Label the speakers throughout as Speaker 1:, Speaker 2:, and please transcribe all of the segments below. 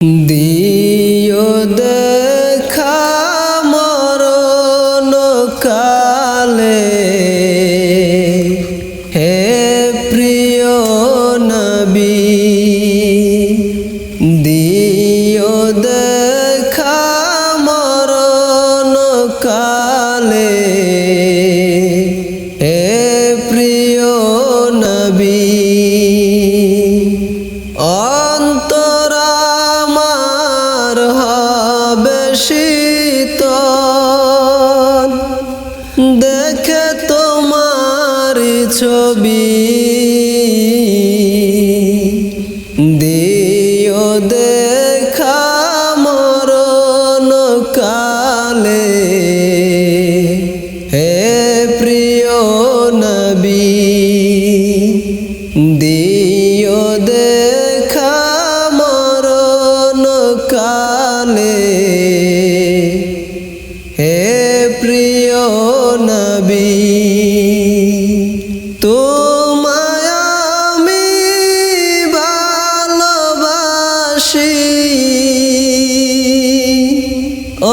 Speaker 1: দিও দেখা মরণ কালে হে প্রিয় নবী, দিও দেখা মরণ কালে হে প্রিয় নবী। অন্তর আমার হবে শীতল দেখে তোমারি ছবি, দিও দেখা মরণ কালে হে প্রিয় নবী, দিও দেখা মরণ কালে হে প্রিয় নবী। তোমায় আমি ভালোবাসি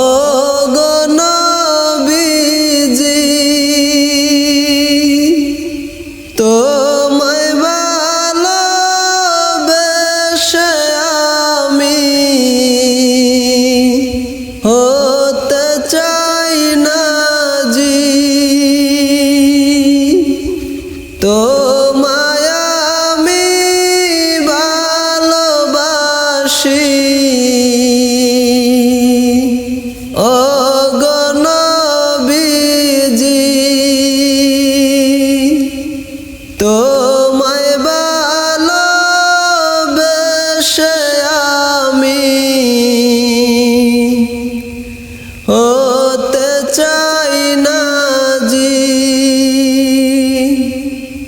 Speaker 1: ও গো নবীজি, তোমায় ভালোবেসে আমি হতে চাই না জি। তোমায় আমি ভালোবাসি ও গো নবীজি, তোমায় ভালোবেসে আমি হতে চাই না জি।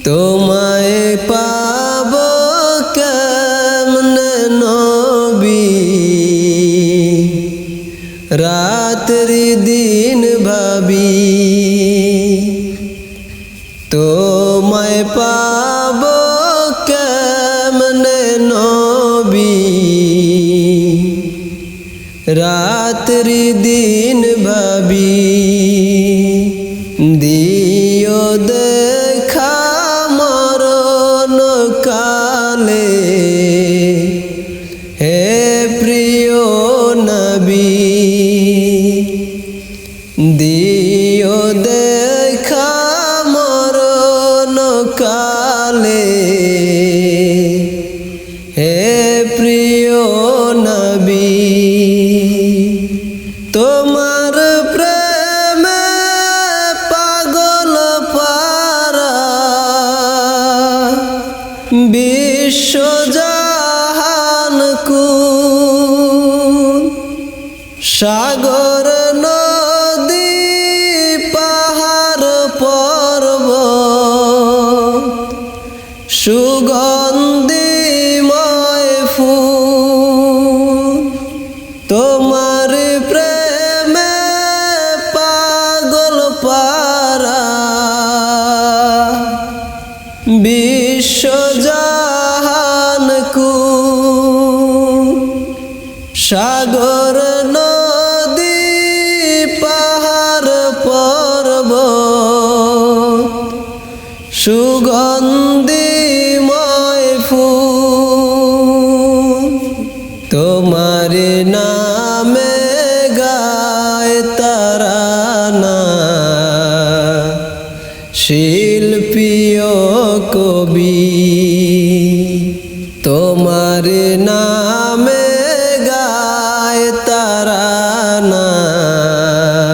Speaker 1: তোমায় পাব কেমনে নবী, রাত্রি দিন ভাবি, তোমায় পাব কেমনে নবী, রাত্রি দিন ভাবি, দিও দেখা মরণ কালে হে প্রিয় নবী, দিও দেখা মরণ কালে হে প্রিয় নবী। তোমার প্রেমে পাগল পারা বিশ্বজাহান কুল, সাগর নদী পাহাড় পর্বত সুগন্ধিময় ফুল, তোমার প্রেমে পাগল পারা বিশ্বজাহান কুল, সাগর নদী পাহাড় পর্বত সুগন্ধিময় ফুল, তোমার নামে গায় তারানা শিল্পী ও কবি, তোমার নামে গায় তারানা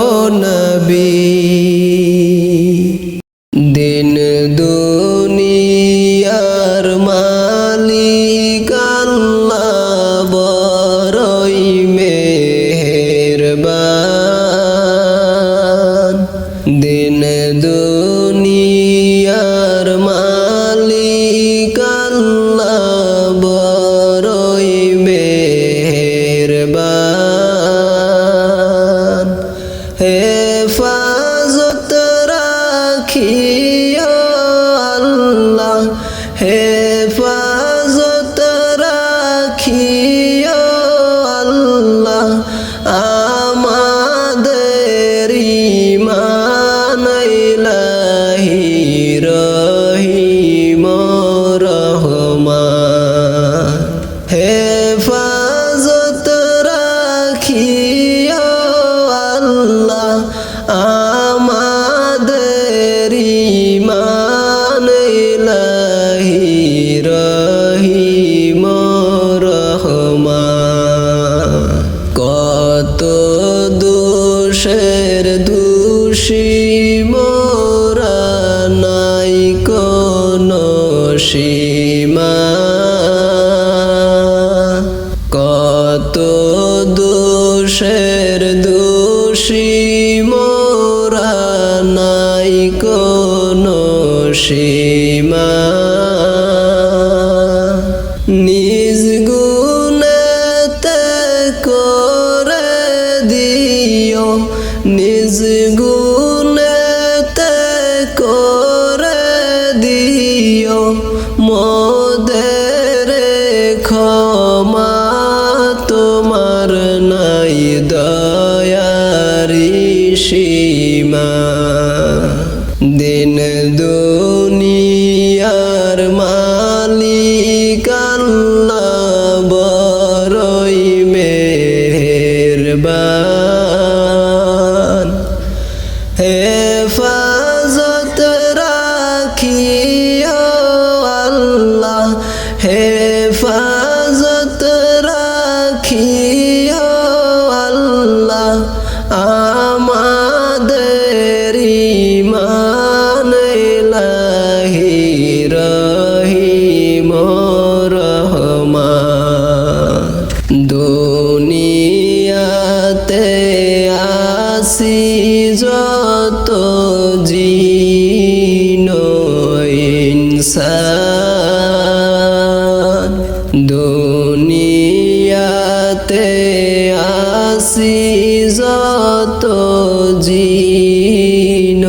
Speaker 1: ও নবী। দিন দুনিয়ার মালিক আল্লাহ বড়ই মেহেরবান, দিন দুনিয়ার মালিক আল্লাহ বড়ই মেহেরবান, হেফাজত রাখিও আল্লাহ, হেফাজত রাখিও কত দোষের দোষী মোরা নাই কোনো সীমা নিজ গুণেতে করে দিও নিজ গুণেতে করে দিও মোদের ক্ষমা তোমার নাই দয়ারি সীমা দিন দুনিয়ার মালিক আল্লাহ বড়ই মেহেরবান হেফাজত রাখিও আল্লাহ হেফাজত রাখিও আল্লাহ আমাদের ঈমান ইলাহি রহিম রহমান দুনিয়াতে আসি যত জিন ইনসান দুনিয়াতে আসি যত জিন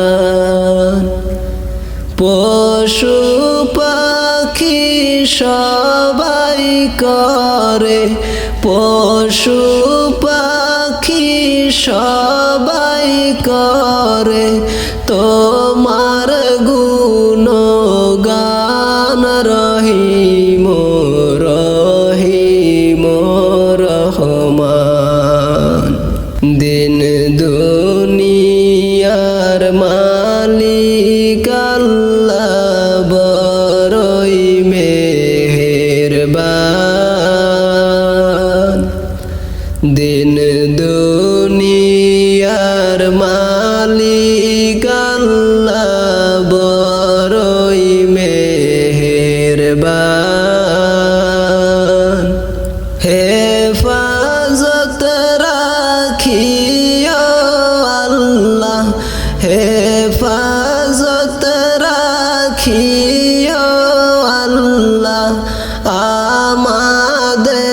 Speaker 1: ইনসান পশু পাখি সবাই করে পশু পাখি সবাই করে তোমার গুণগান রহিম রহিম রহমান দিন দুনিয়ার মালিক আল্লাহ বড়ই মেহেরবান দিন দুনিয়ার মালিক আল্লাহ বড়ই মেহেরবান হেফাজত রাখিও আল্লাহ হেফাজত রাখিও আল্লাহ আমাদের